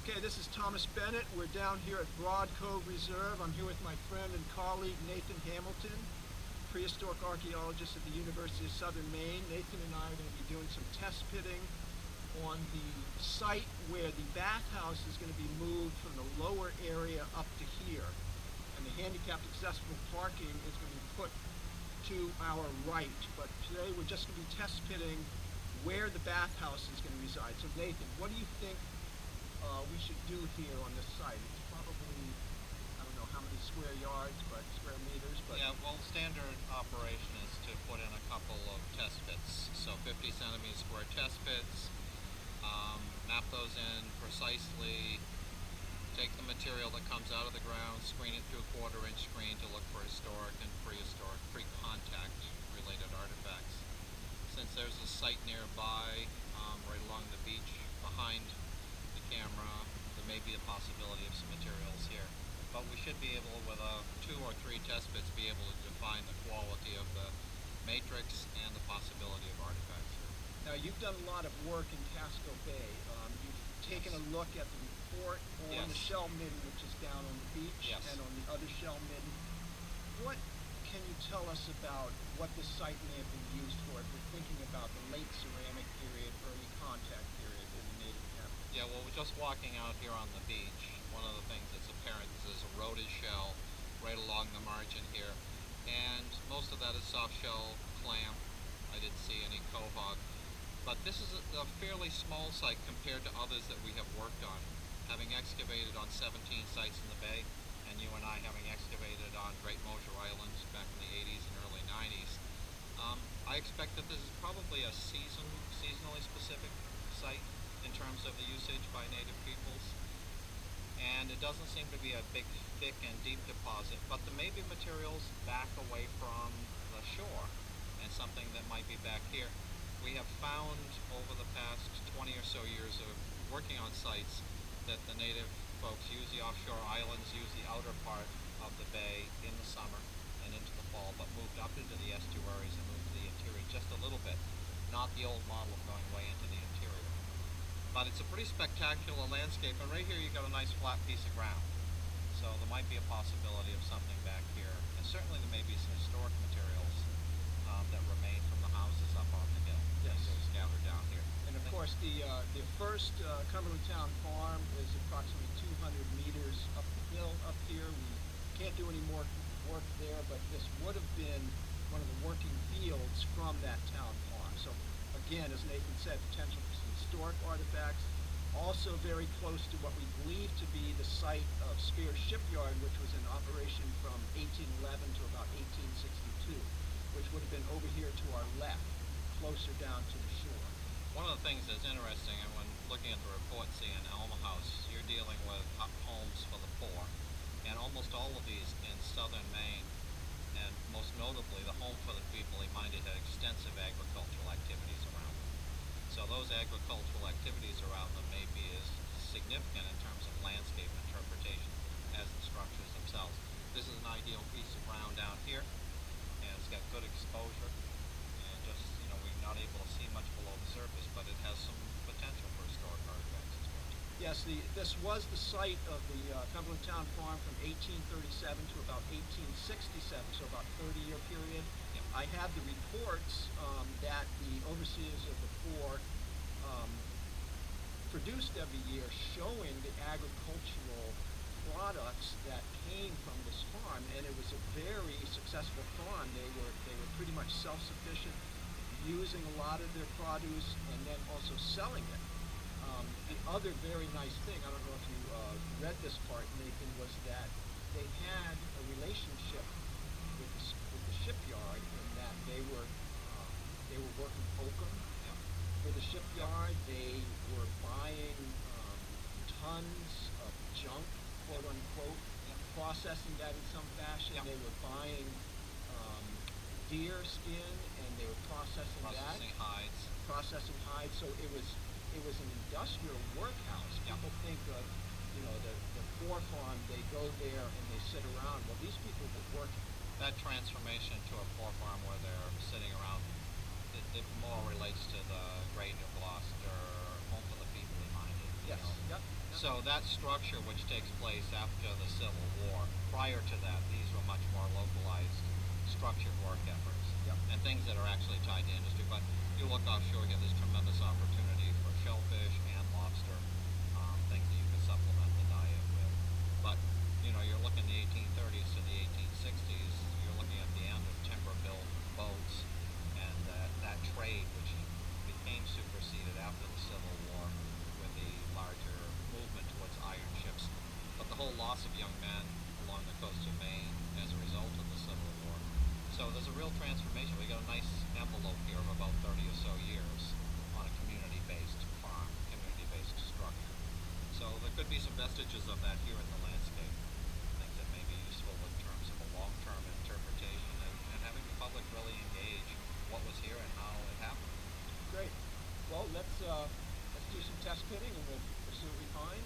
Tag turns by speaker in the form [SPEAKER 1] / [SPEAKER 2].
[SPEAKER 1] Okay, this is Thomas Bennett. We're down here at Broadcove Reserve. I'm here with my friend and colleague Nathan Hamilton, prehistoric archaeologist at the University of Southern Maine. Nathan and I are going to be doing some test pitting on the site where the bathhouse is going to be moved from the lower area up to here. And the handicapped accessible parking is going to be put to our right. But today we're just going to be test pitting where the bathhouse is going to reside. So Nathan, what do you think we should do here on this site? It's probably, I don't know how many square yards, but square meters. But
[SPEAKER 2] yeah, well, standard operation is to put in a couple of test pits. So 50 centimeter square test pits, map those in precisely, take the material that comes out of the ground, screen it through a 1/4 inch screen to look for historic and prehistoric, pre-contact related artifacts. Since there's a site nearby, right along the beach behind the camera, there may be a possibility of some materials here. But we should be able, with 2 or 3 test pits, be able to define the quality of the matrix and the possibility of artifacts here.
[SPEAKER 1] Now, you've done a lot of work in Casco Bay. You've taken a look at the report on the shell midden, which is down on the beach, and on the other shell midden. What can you tell us about what this site may have been used for if we're thinking about the late ceramic period, early contact period in the native habitat?
[SPEAKER 2] Yeah, well, we're just walking out here on the beach. One of the things that's apparent is there's a eroded shell right along the margin here, and most of that is soft shell clam. I didn't see any quahog. But this is a fairly small site compared to others that we have worked on. Having excavated on 17 sites in the bay, and you and I having excavated on Great Mosier Island back in the 80s and early 90s, I expect that this is probably a seasonally specific site in terms of the usage by native peoples. And it doesn't seem to be a big, thick and deep deposit, but there may be materials back away from the shore and something that might be back here. We have found over the past 20 or so years of working on sites that the native folks use the offshore islands, use the outer part of the bay in the summer and into the fall, but moved up into the estuaries and moved to the interior just a little bit, not the old model of going way into the interior. But it's a pretty spectacular landscape, and right here you've got a nice flat piece of ground. So there might be a possibility of something back here, and certainly there may be some historic materials that remain from the houses up on the hill. Yes, those scattered down here.
[SPEAKER 1] And of course, the first Cumberland Town Farm is approximately 200 meters up the hill up here. We can't do any more work there, but this would have been one of the working fields from that town farm. So again, as Nathan said, potential for some historic artifacts. Also very close to what we believe to be the site of Spears Shipyard, which was in operation from 1811 to about 1862, which would have been over here to our left, closer down to the shore.
[SPEAKER 2] One of the things that's interesting, and when looking at the report, seeing Alma House, you're dealing with homes for the poor, and almost all of these in southern Maine, and most notably the home for the people he minded had extensive agricultural activities around them. So those agricultural activities around them may be as significant in terms of landscape interpretation as the structures themselves. This is an ideal piece of ground down here, and it's got good exposure, and just, we're not able to see much below the surface, but it has some potential for historic artifacts as well.
[SPEAKER 1] Yes, this was the site of the Cumberland Town Farm from 1837 to about 1867, so about a 30-year period.
[SPEAKER 2] Yep.
[SPEAKER 1] I have the reports that the overseers of the poor produced every year showing the agricultural products that came from this farm, and it was a very successful farm. They were pretty much self-sufficient, using a lot of their produce and then also selling it. The other very nice thing, I don't know if you read this part, Nathan, was that they had a relationship with the shipyard in that they were working oakum for the shipyard. They were buying tons of junk, quote unquote, processing that in some fashion. They were buying deer skin, and they were processing
[SPEAKER 2] hides.
[SPEAKER 1] Processing hides. So it was an industrial workhouse. People think of the poor farm. They go there and they sit around. Well, these people were working.
[SPEAKER 2] That transformation to a poor farm where they're sitting around, it more relates to the Grange of Gloucester, home for the people in mind.
[SPEAKER 1] Yes. Yep.
[SPEAKER 2] So that structure, which takes place after the Civil War, prior to that, these were much more localized, structured work efforts,
[SPEAKER 1] Yep.
[SPEAKER 2] and things that are actually tied to industry. But you look offshore here, there's tremendous opportunity for shellfish and lobster, things that you can supplement the diet with. But, you know, you're looking the 1830s to the 1860s, you're looking at the end of timber-built boats, and that trade, which became superseded after the Civil War with the larger movement towards iron ships, but the whole loss of young men along the coast of Maine as a result of the Civil War. So there's a real transformation. We got a nice envelope here of about 30 or so years on a community-based farm, community-based structure. So there could be some vestiges of that here in the landscape, things that may be useful in terms of a long-term interpretation and having the public really engage what was here and how it happened.
[SPEAKER 1] Great. Well, let's do some test pitting, and we'll see what we find.